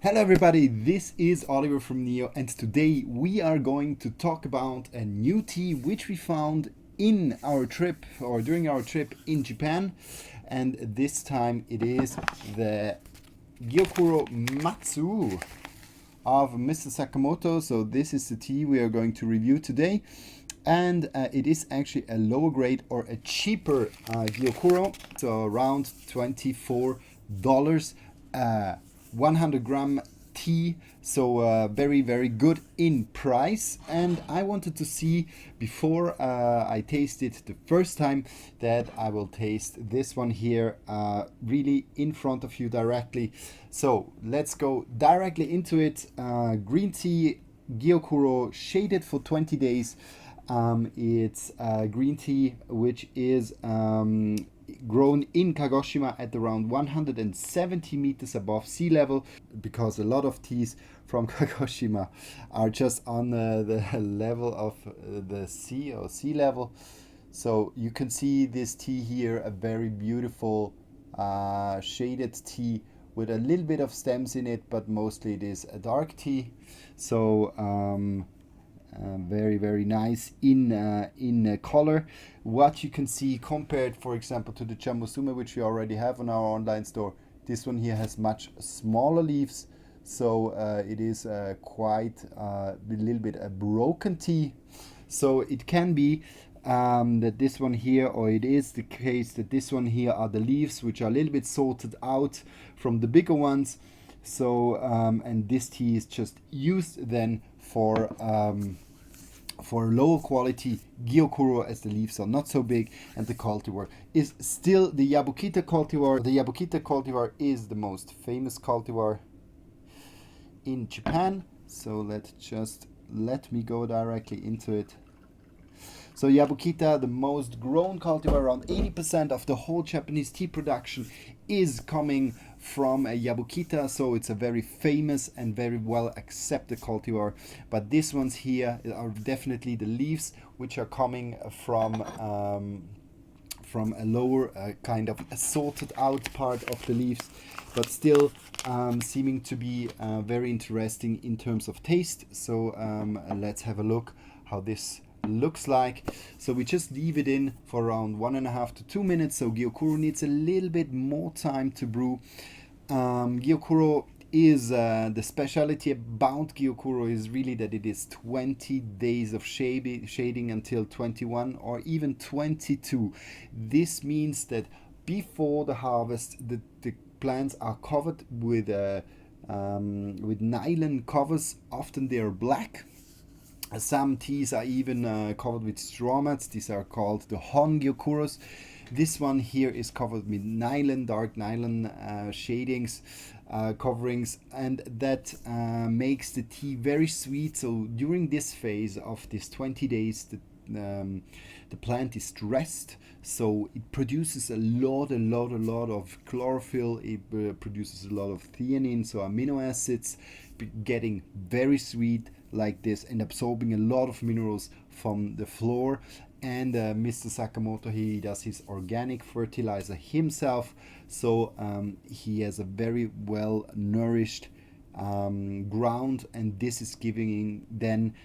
Hello everybody, this is Oliver from Neo, and today we are going to talk about a new tea which we found in our trip or during our trip in Japan. And this time it is the Gyokuro Matsu of Mr. Sakamoto. So this is the tea we are going to review today, and it is actually a lower grade or a cheaper Gyokuro, so around $24, 100-gram tea. So very good in price. And I wanted to see before I taste it the first time that I will taste this one here really in front of you directly. So let's go directly into it. Green tea Gyokuro, shaded for 20 days. It's green tea which is grown in Kagoshima at around 170 meters above sea level, because a lot of teas from Kagoshima are just on the level of the sea or sea level. So you can see this tea here, a very beautiful shaded tea with a little bit of stems in it, but mostly it is a dark tea. So very nice in color. What you can see compared, for example, to the Chamusume, which we already have on our online store, this one here has much smaller leaves. So it is quite a little bit a broken tea. So it can be that this one here, or it is the case that this one here are the leaves which are a little bit sorted out from the bigger ones. So and this tea is just used then for lower quality Gyokuro, as the leaves are not so big, and the cultivar is still the Yabukita cultivar. The Yabukita cultivar is the most famous cultivar in Japan. So let me go directly into it. So Yabukita, the most grown cultivar, around 80% of the whole Japanese tea production is coming from Yabukita. So it's a very famous and very well accepted cultivar. But these ones here are definitely the leaves which are coming from a lower kind of sorted out part of the leaves, but still seeming to be very interesting in terms of taste. So let's have a look how this looks like. So we just leave it in for around 1.5 to 2 minutes. So Gyokuro needs a little bit more time to brew. Gyokuro is the specialty about Gyokuro is really that it is 20 days of shading until 21 or even 22. This means that before the harvest, the plants are covered with nylon covers. Often they are black. Some teas are even covered with straw mats. These are called the Hon Gyokuros. This one here is covered with nylon, dark nylon shadings, coverings, and that makes the tea very sweet. So during this phase of this 20 days, the plant is stressed, so it produces a lot of chlorophyll. It produces a lot of theanine, so amino acids, getting very sweet like this and absorbing a lot of minerals from the floor. And Mr. Sakamoto, he does his organic fertilizer himself, so he has a very well nourished ground, and this is giving then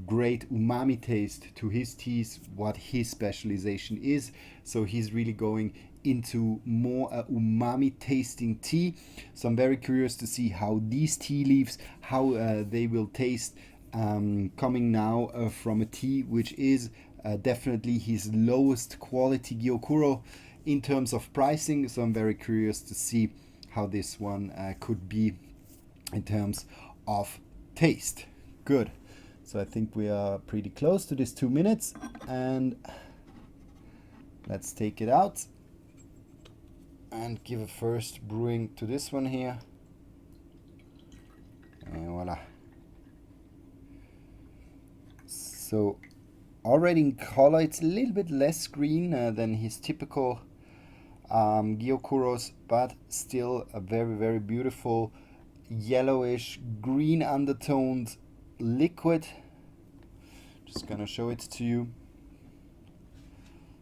great umami taste to his teas, what his specialization is. So he's really going into more umami tasting tea. So I'm very curious to see how these tea leaves, how they will taste coming now from a tea which is definitely his lowest quality Gyokuro in terms of pricing. So I'm very curious to see how this one could be in terms of taste. Good. So I think we are pretty close to this 2 minutes, and let's take it out and give a first brewing to this one here. And voila. So already in color, it's a little bit less green than his typical Gyokuros, but still a very beautiful yellowish green undertoned liquid. Just gonna show it to you.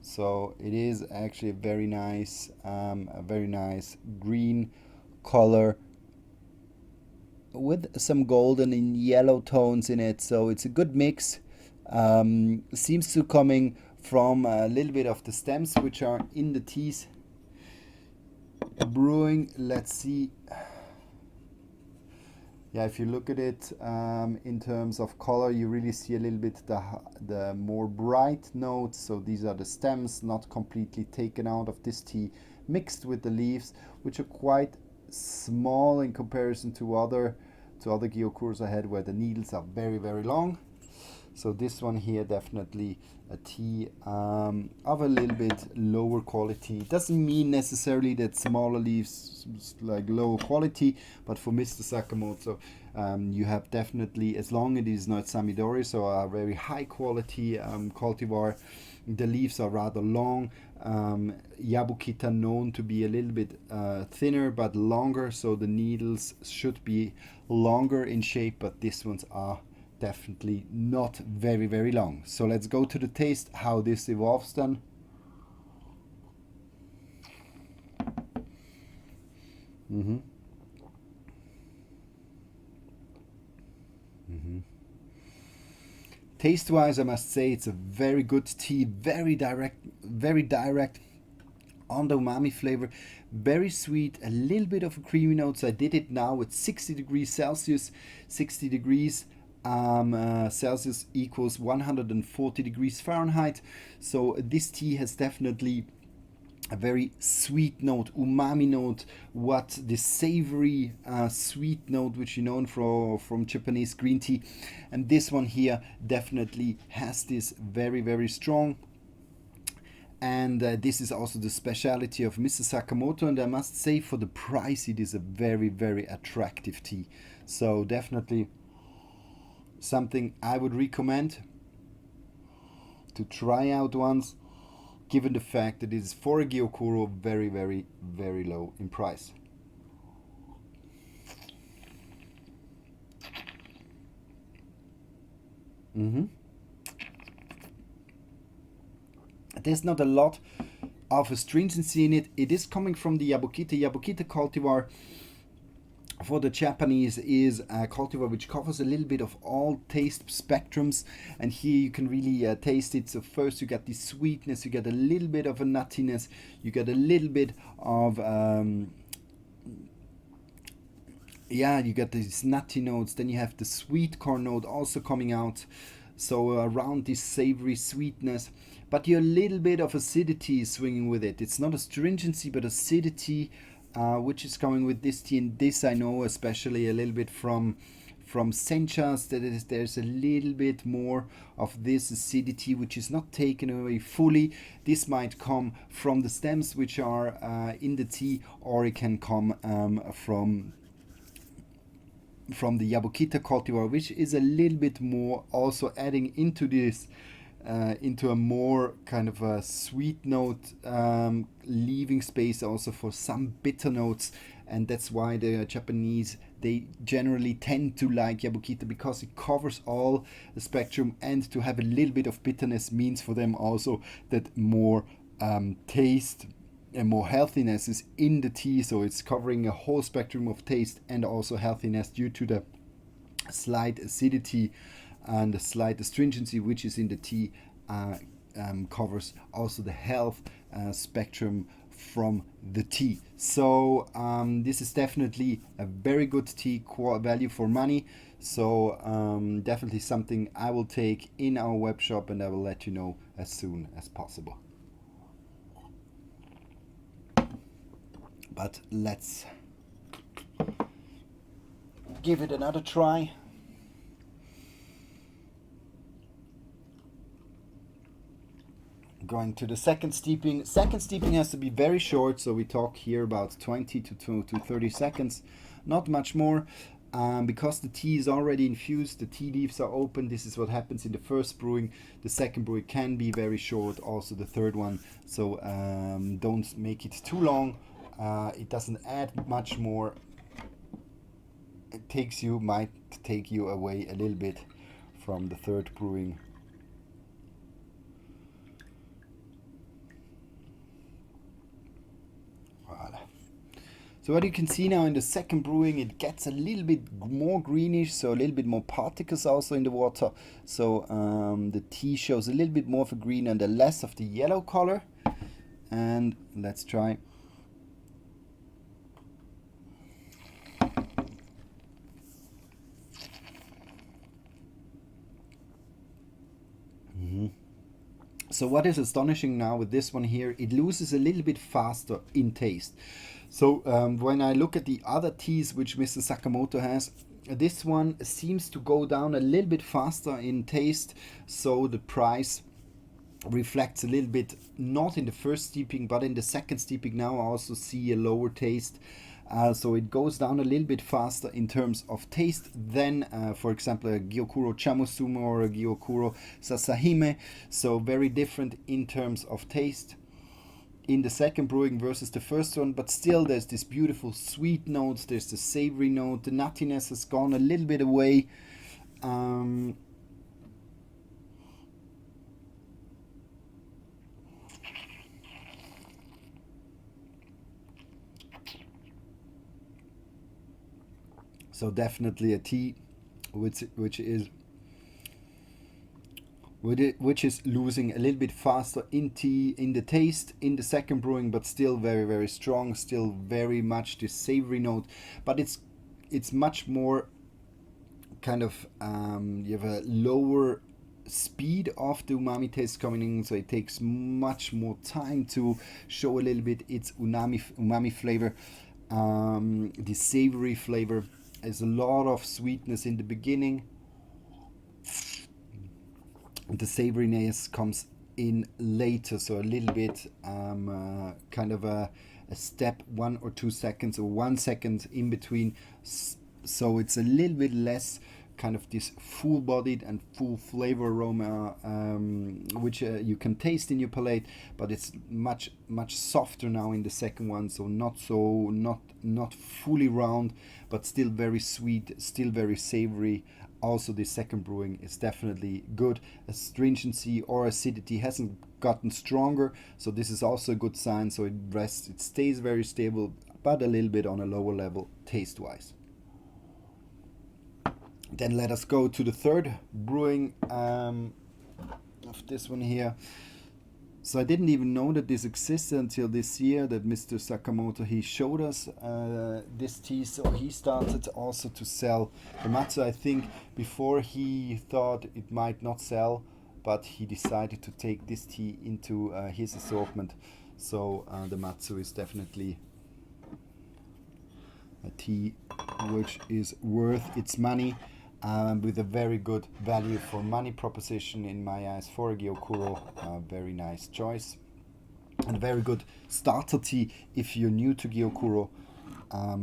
So it is actually a very nice green color with some golden and yellow tones in it, so it's a good mix. Seems to coming from a little bit of the stems which are in the teas brewing. Let's see. Yeah, if you look at it in terms of color, you really see a little bit the more bright notes. So these are the stems, not completely taken out of this tea, mixed with the leaves, which are quite small in comparison to other Gyokuros I had, where the needles are very, very long. So this one here, definitely a tea of a little bit lower quality. Doesn't mean necessarily that smaller leaves like low quality, but for Mr. Sakamoto, you have definitely, as long as it is not Samidori, so a very high quality cultivar. The leaves are rather long. Yabukita known to be a little bit thinner but longer, so the needles should be longer in shape, but these ones are definitely not very, very long. So let's go to the taste, how this evolves then. Taste wise, I must say it's a very good tea, very direct on the umami flavor, very sweet, a little bit of creamy notes. I did it now with 60 degrees Celsius. 60 degrees Celsius equals 140 degrees Fahrenheit. So this tea has definitely a very sweet note, umami note, what the savory sweet note which you know from Japanese green tea. And this one here definitely has this very, very strong. And this is also the speciality of Mr. Sakamoto, and I must say, for the price, it is a very, very attractive tea. So definitely something I would recommend to try out once, given the fact that it is for a Gyokuro very, very, very low in price. There's not a lot of astringency in it. It is coming from the Yabukita. Yabukita cultivar for the Japanese is a cultivar which covers a little bit of all taste spectrums, and here you can really taste it. So first you get the sweetness, you get a little bit of a nuttiness, you get a little bit of you get these nutty notes, then you have the sweet corn note also coming out, so around this savory sweetness, but a little bit of acidity is swinging with it. It's not astringency but acidity, which is coming with this tea. And this I know especially a little bit from senchas, that there's a little bit more of this acidity which is not taken away fully. This might come from the stems which are in the tea, or it can come from the Yabukita cultivar, which is a little bit more also adding into this into a more kind of a sweet note, leaving space also for some bitter notes. And that's why the Japanese, they generally tend to like Yabukita, because it covers all the spectrum, and to have a little bit of bitterness means for them also that more taste and more healthiness is in the tea. So it's covering a whole spectrum of taste and also healthiness due to the slight acidity and the slight astringency which is in the tea. Covers also the health spectrum from the tea. So this is definitely a very good tea, value for money. So definitely something I will take in our web shop, and I will let you know as soon as possible. But let's give it another try. Going to the second steeping. Second steeping has to be very short, so we talk here about 20 to 30 seconds, not much more. Because the tea is already infused, the tea leaves are open. This is what happens in the first brewing. The second brewing can be very short, also the third one. So don't make it too long. It doesn't add much more. It might take you away a little bit from the third brewing. Voilà. So what you can see now in the second brewing, it gets a little bit more greenish, so a little bit more particles also in the water. So the tea shows a little bit more of a green and a less of the yellow color. And let's try. So what is astonishing now with this one here, it loses a little bit faster in taste. So when I look at the other teas which Mr. Sakamoto has, this one seems to go down a little bit faster in taste, so the price reflects a little bit, not in the first steeping but in the second steeping. Now I also see a lower taste, so it goes down a little bit faster in terms of taste than for example a Gyokuro Chamusumo or a Gyokuro Sasahime. So very different in terms of taste in the second brewing versus the first one, but still there's this beautiful sweet notes, there's the savory note, the nuttiness has gone a little bit away. So definitely a tea which is losing a little bit faster in the taste in the second brewing, but still very, very strong, still very much this savory note, but it's much more kind of you have a lower speed of the umami taste coming in, so it takes much more time to show a little bit its umami flavor. The savory flavor is a lot of sweetness in the beginning. The savoriness comes in later, so a little bit kind of a step 1 or 2 seconds or 1 second in between, so it's a little bit less kind of this full-bodied and full flavor aroma which you can taste in your palate, but it's much softer now in the second one, so not fully round, but still very sweet, still very savory. Also the second brewing is definitely good. Astringency or acidity hasn't gotten stronger, so this is also a good sign. So it stays very stable, but a little bit on a lower level taste wise. Then let us go to the third brewing of this one here. So I didn't even know that this existed until this year, that Mr. Sakamoto, he showed us this tea. So he started also to sell the matzo, I think, before he thought it might not sell, but he decided to take this tea into his assortment. So the matzo is definitely a tea which is worth its money. With a very good value for money proposition in my eyes for a Gyokuro. Very nice choice. And a very good starter tea if you're new to Gyokuro,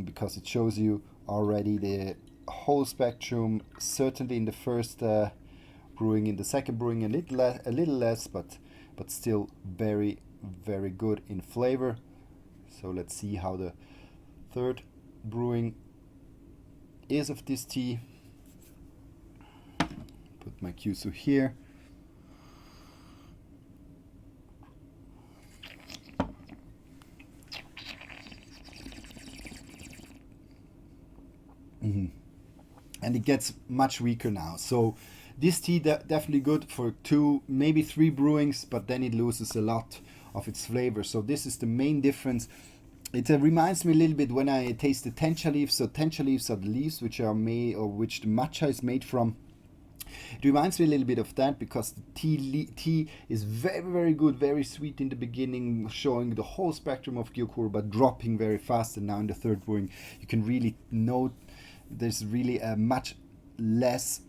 because it shows you already the whole spectrum, certainly in the first brewing, in the second brewing a little less, but still very, very good in flavor. So let's see how the third brewing is of this tea. Put my kyusu here. And it gets much weaker now. So this tea definitely good for 2, maybe 3 brewings, but then it loses a lot of its flavor. So this is the main difference. It reminds me a little bit when I taste the tencha leaves. So tencha leaves are the leaves which are made, or which the matcha is made from. It reminds me a little bit of that, because the tea is very, very good, very sweet in the beginning, showing the whole spectrum of Gyokuro, but dropping very fast. And now in the third brewing, you can really note there's really a much less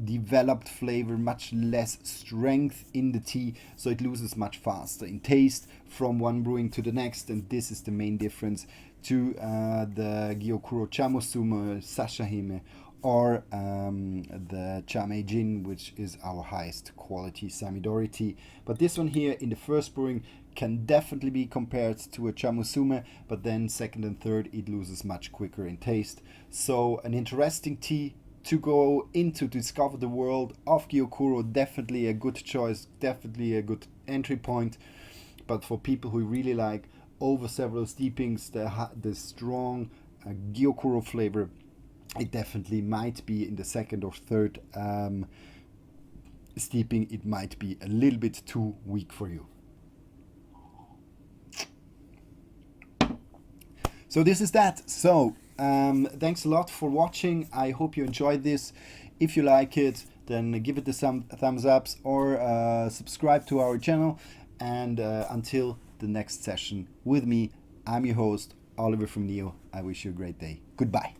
developed flavor, much less strength in the tea, so it loses much faster in taste from one brewing to the next. And this is the main difference to the Gyokuro Chamusumo Sashahime, or the Chameijin, which is our highest quality Samidori tea. But this one here in the first brewing can definitely be compared to a Chamusume, but then second and third it loses much quicker in taste. So an interesting tea to go into, to discover the world of Gyokuro. Definitely a good choice, definitely a good entry point. But for people who really like over several steepings, the strong Gyokuro flavor, it definitely might be in the second or third steeping, it might be a little bit too weak for you. So this is that. So thanks a lot for watching. I hope you enjoyed this. If you like it, then give it some thumbs ups, or subscribe to our channel. And until the next session with me, I'm your host, Oliver from Neo. I wish you a great day. Goodbye.